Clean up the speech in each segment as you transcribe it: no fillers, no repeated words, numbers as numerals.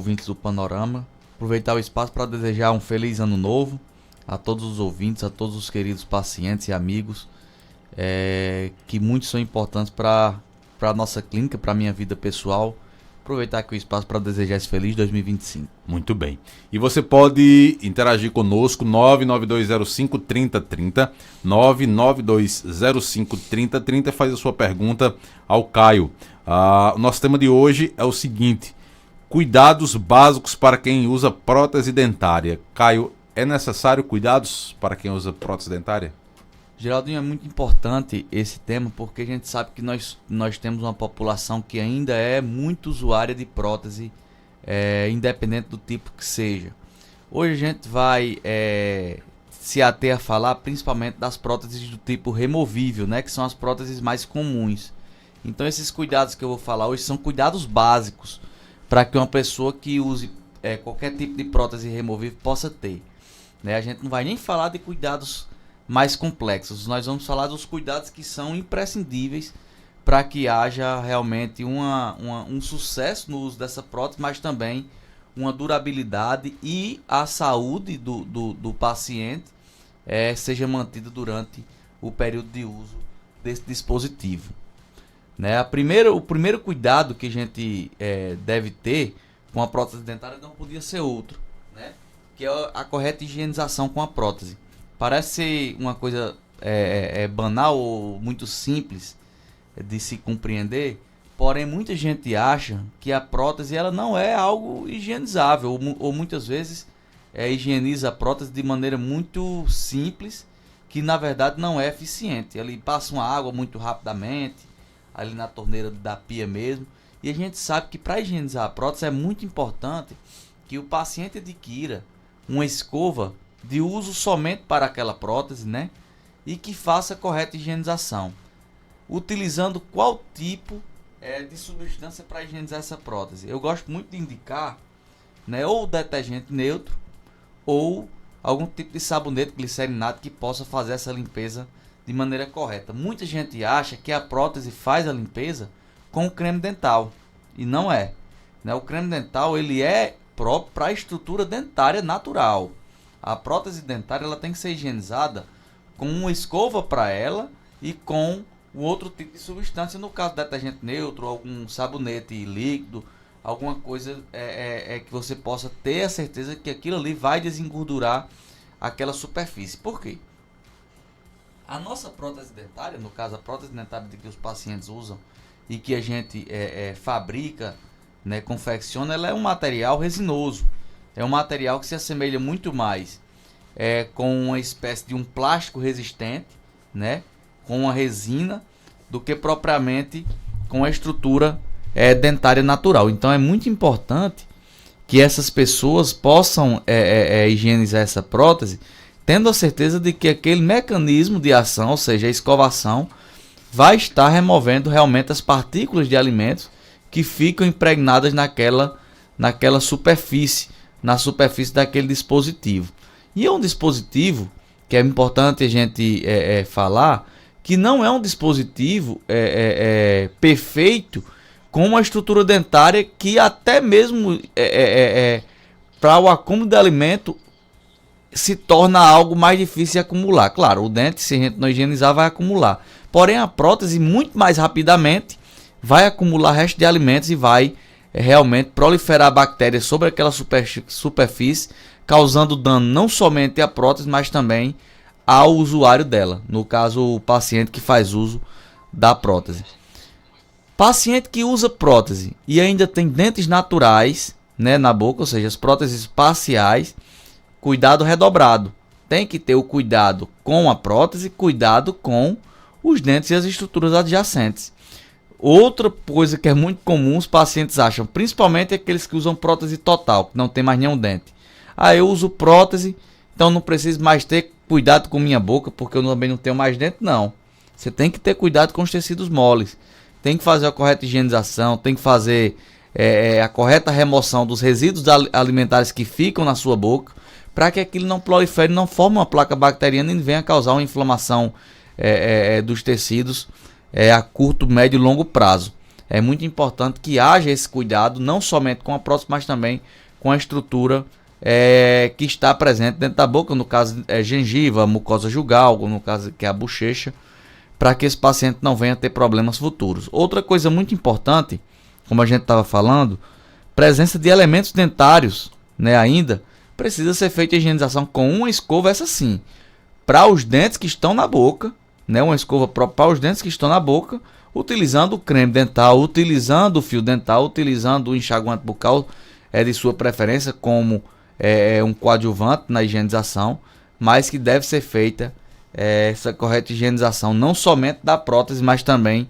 Ouvintes do Panorama, aproveitar o espaço para desejar um feliz ano novo a todos os ouvintes, a todos os queridos pacientes e amigos, que muitos são importantes para a nossa clínica, para a minha vida pessoal. Aproveitar aqui o espaço para desejar esse feliz 2025. Muito bem. E você pode interagir conosco, 992053030, 992053030, faz a sua pergunta ao Caio. O nosso tema de hoje é o seguinte: cuidados básicos para quem usa prótese dentária. Caio, é necessário cuidados para quem usa prótese dentária? Geraldinho, é muito importante esse tema porque a gente sabe que nós temos uma população que ainda é muito usuária de prótese, independente do tipo que seja. Hoje a gente vai se ater a falar principalmente das próteses do tipo removível, né, que são as próteses mais comuns. Então esses cuidados que eu vou falar hoje são cuidados básicos para que uma pessoa que use qualquer tipo de prótese removível possa ter. Né? A gente não vai nem falar de cuidados mais complexos, nós vamos falar dos cuidados que são imprescindíveis para que haja realmente um sucesso no uso dessa prótese, mas também uma durabilidade e a saúde do paciente seja mantida durante o período de uso desse dispositivo. Né? O primeiro cuidado que a gente deve ter com a prótese dentária não podia ser outro, né? Que é a correta higienização com a prótese. Parece ser uma coisa banal ou muito simples de se compreender, porém muita gente acha que a prótese ela não é algo higienizável, ou muitas vezes higieniza a prótese de maneira muito simples, que na verdade não é eficiente. Ele passa uma água muito rapidamente, ali na torneira da pia mesmo, e a gente sabe que para higienizar a prótese é muito importante que o paciente adquira uma escova de uso somente para aquela prótese, né? E que faça a correta higienização. Utilizando qual tipo de substância para higienizar essa prótese? Eu gosto muito de indicar, né, ou detergente neutro ou algum tipo de sabonete glicerinado que possa fazer essa limpeza de maneira correta. Muita gente acha que a prótese faz a limpeza com o creme dental e não é. Né? O creme dental ele é próprio para a estrutura dentária natural. A prótese dentária ela tem que ser higienizada com uma escova para ela e com um outro tipo de substância, no caso detergente neutro, algum sabonete líquido, alguma coisa que você possa ter a certeza que aquilo ali vai desengordurar aquela superfície. Por quê? A nossa prótese dentária, no caso a prótese dentária que os pacientes usam e que a gente fabrica, né, confecciona, ela é um material resinoso. É um material que se assemelha muito mais com uma espécie de um plástico resistente, né, com uma resina, do que propriamente com a estrutura dentária natural. Então é muito importante que essas pessoas possam higienizar essa prótese, tendo a certeza de que aquele mecanismo de ação, ou seja, a escovação, vai estar removendo realmente as partículas de alimentos que ficam impregnadas naquela superfície, na superfície daquele dispositivo. E é um dispositivo que é importante a gente falar que não é um dispositivo perfeito com uma estrutura dentária que até mesmo para o acúmulo de alimento se torna algo mais difícil de acumular. Claro, o dente, se a gente não higienizar, vai acumular. Porém, a prótese muito mais rapidamente vai acumular resto de alimentos e vai realmente proliferar bactérias sobre aquela superfície, causando dano não somente à prótese, mas também ao usuário dela, no caso o paciente que faz uso da prótese. Paciente que usa prótese e ainda tem dentes naturais, né, na boca, ou seja, as próteses parciais, cuidado redobrado. Tem que ter o cuidado com a prótese, cuidado com os dentes e as estruturas adjacentes. Outra coisa que é muito comum, os pacientes acham, principalmente aqueles que usam prótese total, que não tem mais nenhum dente. Eu uso prótese, então não preciso mais ter cuidado com minha boca, porque eu também não tenho mais dente. Não. Você tem que ter cuidado com os tecidos moles. Tem que fazer a correta higienização, tem que fazer a correta remoção dos resíduos alimentares que ficam na sua boca, para que aquilo não prolifere, não forme uma placa bacteriana e venha causar uma inflamação dos tecidos a curto, médio e longo prazo. é muito importante que haja esse cuidado, não somente com a prótese, mas também com a estrutura que está presente dentro da boca, no caso gengiva, mucosa jugal, no caso que é a bochecha, para que esse paciente não venha a ter problemas futuros. Outra coisa muito importante, como a gente estava falando, presença de elementos dentários, né, ainda, precisa ser feita a higienização com uma escova, essa sim, para os dentes que estão na boca, né, uma escova para os dentes que estão na boca, utilizando o creme dental, utilizando o fio dental, utilizando o enxaguante bucal de sua preferência como um coadjuvante na higienização, mas que deve ser feita essa correta higienização não somente da prótese, mas também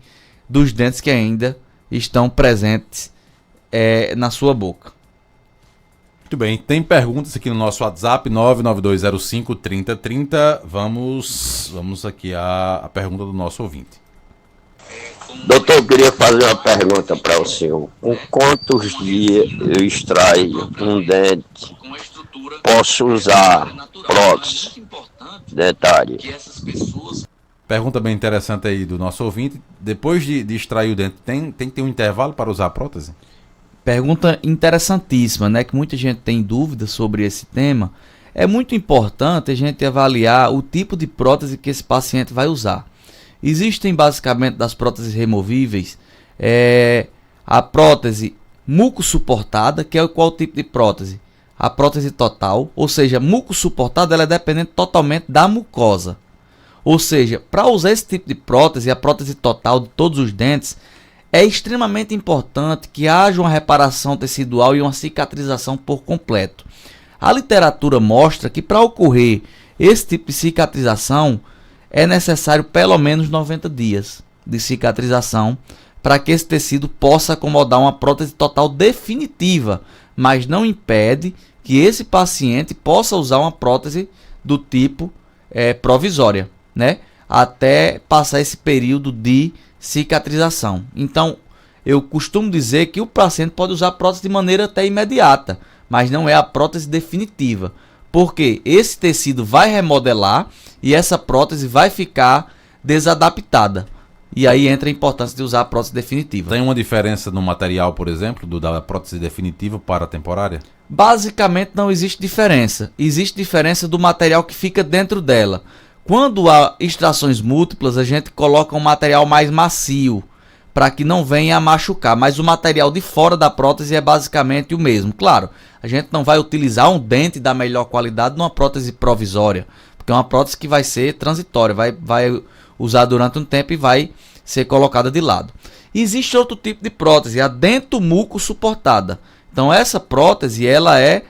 dos dentes que ainda estão presentes na sua boca. Muito bem, tem perguntas aqui no nosso WhatsApp 992053030. Vamos aqui à pergunta do nosso ouvinte. Doutor, eu queria fazer uma pergunta para o senhor. Com quantos dias eu extraio um dente? Posso usar prótese dentária? Pergunta bem interessante aí do nosso ouvinte. Depois de extrair o dente, tem que ter um intervalo para usar a prótese? Pergunta interessantíssima, né? Que muita gente tem dúvidas sobre esse tema. É muito importante a gente avaliar o tipo de prótese que esse paciente vai usar. Existem basicamente das próteses removíveis a prótese muco-suportada, que é qual tipo de prótese? A prótese total, ou seja, muco-suportada ela é dependente totalmente da mucosa. Ou seja, para usar esse tipo de prótese, a prótese total de todos os dentes, é extremamente importante que haja uma reparação tecidual e uma cicatrização por completo. A literatura mostra que para ocorrer esse tipo de cicatrização, é necessário pelo menos 90 dias de cicatrização para que esse tecido possa acomodar uma prótese total definitiva, mas não impede que esse paciente possa usar uma prótese do tipo provisória, né? Até passar esse período de cicatrização. Então, eu costumo dizer que o paciente pode usar a prótese de maneira até imediata, mas não é a prótese definitiva, porque esse tecido vai remodelar e essa prótese vai ficar desadaptada. E aí entra a importância de usar a prótese definitiva. Tem uma diferença no material, por exemplo, da prótese definitiva para a temporária? Basicamente não existe diferença. Existe diferença do material que fica dentro dela. Quando há extrações múltiplas, a gente coloca um material mais macio, para que não venha a machucar. Mas o material de fora da prótese é basicamente o mesmo. Claro, a gente não vai utilizar um dente da melhor qualidade numa prótese provisória, porque é uma prótese que vai ser transitória, vai usar durante um tempo e vai ser colocada de lado. Existe outro tipo de prótese, a dentomuco suportada. Então essa prótese ela é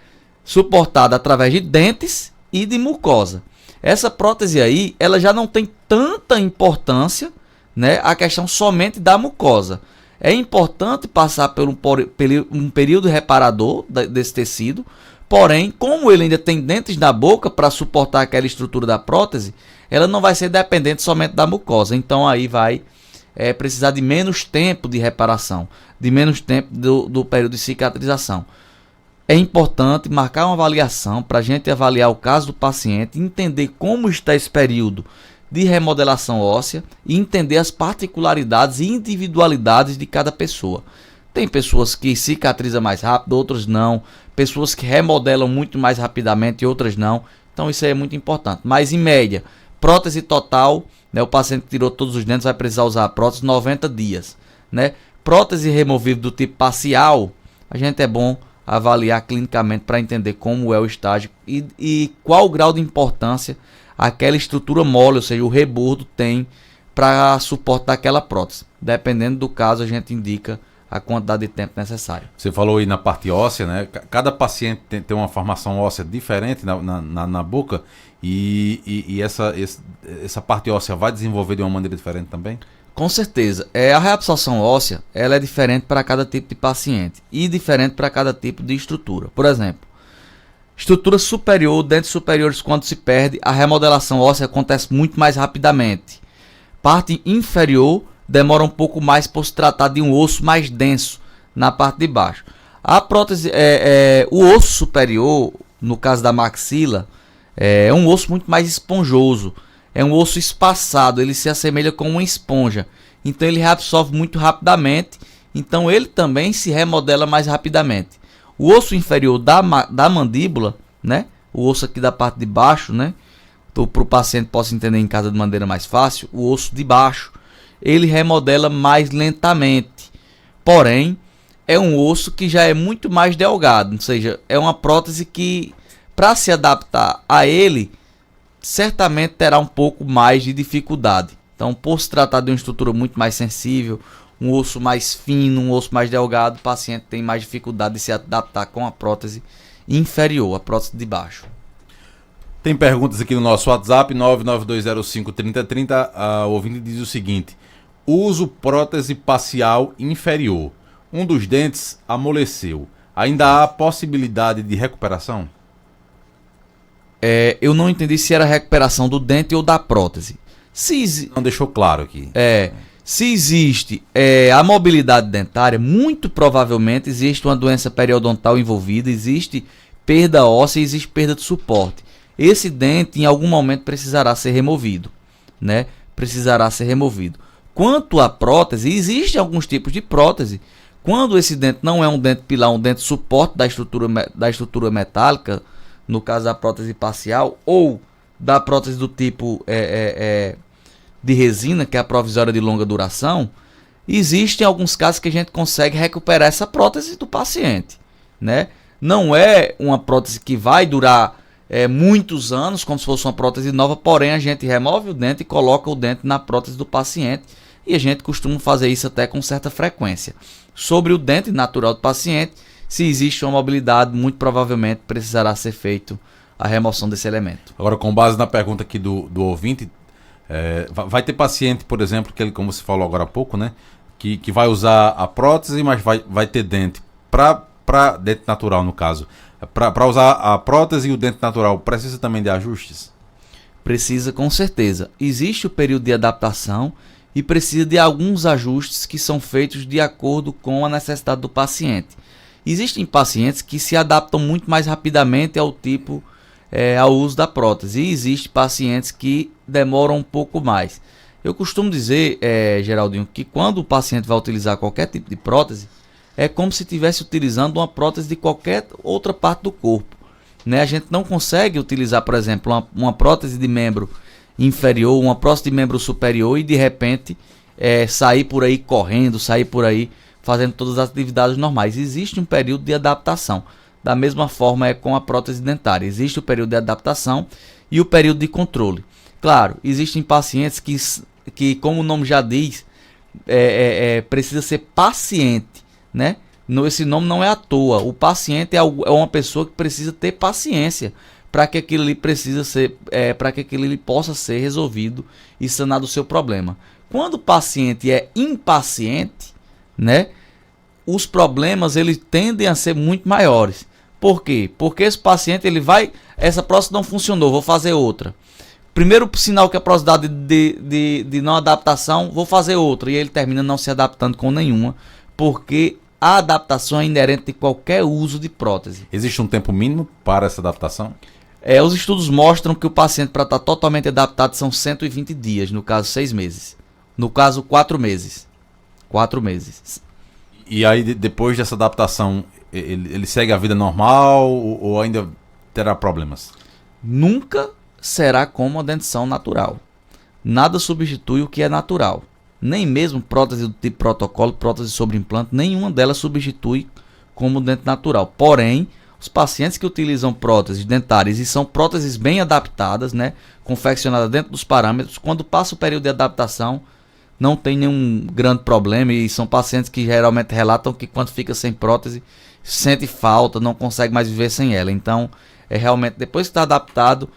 suportada através de dentes e de mucosa. Essa prótese aí, ela já não tem tanta importância, né, a questão somente da mucosa. É importante passar por um período reparador desse tecido, porém, como ele ainda tem dentes na boca para suportar aquela estrutura da prótese, ela não vai ser dependente somente da mucosa. Então aí vai precisar de menos tempo de reparação, de menos tempo do período de cicatrização. É importante marcar uma avaliação para a gente avaliar o caso do paciente, entender como está esse período de remodelação óssea e entender as particularidades e individualidades de cada pessoa. Tem pessoas que cicatrizam mais rápido, outras não. Pessoas que remodelam muito mais rapidamente e outras não. Então isso aí é muito importante. Mas em média, prótese total, né, o paciente que tirou todos os dentes vai precisar usar a prótese 90 dias. Né? Prótese removível do tipo parcial, a gente é bom avaliar clinicamente para entender como é o estágio e qual o grau de importância aquela estrutura mole, ou seja, o rebordo tem para suportar aquela prótese. Dependendo do caso, a gente indica a quantidade de tempo necessária. Você falou aí na parte óssea, né? Cada paciente tem uma formação óssea diferente na boca e essa parte óssea vai desenvolver de uma maneira diferente também? Com certeza. A reabsorção óssea ela é diferente para cada tipo de paciente e diferente para cada tipo de estrutura. Por exemplo, estrutura superior, dentes superiores, quando se perde, a remodelação óssea acontece muito mais rapidamente. Parte inferior demora um pouco mais por se tratar de um osso mais denso na parte de baixo. A prótese, o osso superior, no caso da maxila, é um osso muito mais esponjoso. É um osso espaçado, ele se assemelha com uma esponja. Então ele reabsorve muito rapidamente então ele também se remodela mais rapidamente. O osso inferior da mandíbula, né? O osso aqui da parte de baixo, né? Para o paciente possa entender em casa de maneira mais fácil, o osso de baixo, ele remodela mais lentamente. Porém, é um osso que já é muito mais delgado, ou seja, é uma prótese que, para se adaptar a ele, certamente terá um pouco mais de dificuldade. Então, por se tratar de uma estrutura muito mais sensível, um osso mais fino, um osso mais delgado, o paciente tem mais dificuldade de se adaptar com a prótese inferior, a prótese de baixo. Tem perguntas aqui no nosso WhatsApp, 992053030. O ouvinte diz o seguinte: uso prótese facial inferior. Um dos dentes amoleceu. Ainda há possibilidade de recuperação? Eu não entendi se era recuperação do dente ou da prótese. Não deixou claro aqui. Se existe a mobilidade dentária, muito provavelmente existe uma doença periodontal envolvida, existe perda óssea, existe perda de suporte. Esse dente em algum momento precisará ser removido, né? Precisará ser removido. Quanto à prótese, existem alguns tipos de prótese. Quando esse dente não é um dente pilar, um dente suporte da estrutura metálica, no caso da prótese parcial, ou da prótese do tipo de resina, que é a provisória de longa duração, existem alguns casos que a gente consegue recuperar essa prótese do paciente, né? Não é uma prótese que vai durar muitos anos, como se fosse uma prótese nova, porém a gente remove o dente e coloca o dente na prótese do paciente, e a gente costuma fazer isso até com certa frequência. Sobre o dente natural do paciente, se existe uma mobilidade, muito provavelmente precisará ser feito a remoção desse elemento. Agora, com base na pergunta aqui do ouvinte, vai ter paciente, por exemplo, que ele, como você falou agora há pouco, né, que vai usar a prótese, mas vai ter dente para dente natural, no caso. Para usar a prótese e o dente natural, precisa também de ajustes? Precisa, com certeza. Existe o período de adaptação e precisa de alguns ajustes que são feitos de acordo com a necessidade do paciente. Existem pacientes que se adaptam muito mais rapidamente ao uso da prótese, e existem pacientes que demoram um pouco mais. Eu costumo dizer, Geraldinho, que quando o paciente vai utilizar qualquer tipo de prótese, é como se estivesse utilizando uma prótese de qualquer outra parte do corpo, né? A gente não consegue utilizar, por exemplo, uma prótese de membro inferior, uma prótese de membro superior e de repente sair por aí correndo, sair por aí fazendo todas as atividades normais. Existe um período de adaptação. Da mesma forma é com a prótese dentária. Existe o período de adaptação e o período de controle. Claro, existem pacientes que como o nome já diz, precisa ser paciente, né? Esse nome não é à toa. O paciente é uma pessoa que precisa ter paciência para que aquilo ali para que aquilo ali possa ser resolvido e sanado o seu problema. Quando o paciente é impaciente, né, os problemas eles tendem a ser muito maiores. Por quê? Porque esse paciente essa prótese não funcionou, vou fazer outra. Primeiro sinal que a prótese dá de não adaptação, vou fazer outra, e ele termina não se adaptando com nenhuma, porque a adaptação é inerente de qualquer uso de prótese. Existe um tempo mínimo para essa adaptação? Os estudos mostram que o paciente, para estar totalmente adaptado, são 120 dias, no caso 6 meses. No caso, 4 meses. 4 meses. E aí, depois dessa adaptação, ele segue a vida normal ou ainda terá problemas? Nunca será como a dentição natural. Nada substitui o que é natural. Nem mesmo prótese do tipo protocolo, prótese sobre implante, nenhuma delas substitui como dente natural. Porém, os pacientes que utilizam próteses dentárias e são próteses bem adaptadas, né, confeccionadas dentro dos parâmetros, quando passa o período de adaptação, não tem nenhum grande problema, e são pacientes que geralmente relatam que quando fica sem prótese, sente falta, não consegue mais viver sem ela. Então, realmente, depois que está adaptado,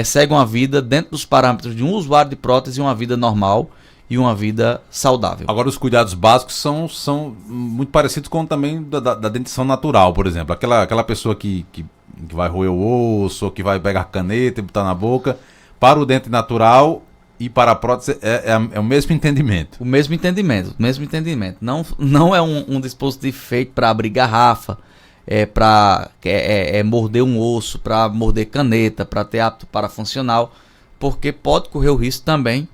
segue uma vida dentro dos parâmetros de um usuário de prótese, uma vida normal e uma vida saudável. Agora, os cuidados básicos são muito parecidos com também da dentição natural, por exemplo. Aquela pessoa que vai roer o osso, ou que vai pegar caneta e botar na boca, para o dente natural e para a prótese é o mesmo entendimento. O mesmo entendimento. Não é um dispositivo feito para abrir garrafa, para morder um osso, para morder caneta, para ter apto para funcional, porque pode correr o risco também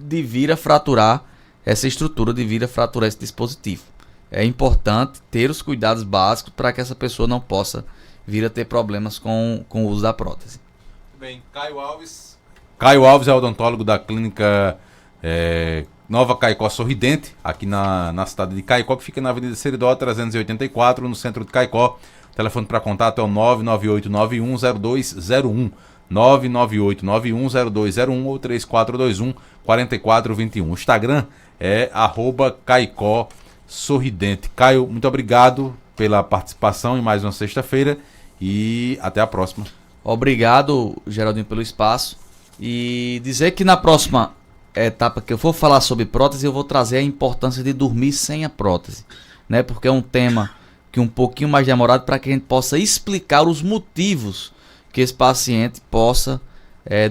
de vir a fraturar essa estrutura, de vir a fraturar esse dispositivo. é importante ter os cuidados básicos para que essa pessoa não possa vir a ter problemas com o uso da prótese. Bem, Caio Alves. Caio Alves é odontólogo da clínica Nova Caicó Sorridente, aqui na cidade de Caicó, que fica na Avenida Seridó 384, no centro de Caicó. O telefone para contato é o 998910201. 998910201 ou 3421-4421. O Instagram é @Caicó Sorridente. Caio, muito obrigado pela participação em mais uma sexta-feira e até a próxima. Obrigado, Geraldinho, pelo espaço. E dizer que na próxima etapa que eu for falar sobre prótese, eu vou trazer a importância de dormir sem a prótese, né? Porque é um tema que um pouquinho mais demorado para que a gente possa explicar os motivos que esse paciente possa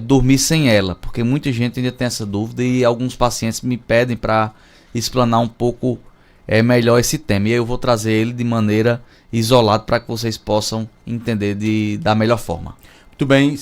dormir sem ela, porque muita gente ainda tem essa dúvida e alguns pacientes me pedem para explanar um pouco melhor esse tema, e eu vou trazer ele de maneira isolada para que vocês possam entender da melhor forma. Muito bem.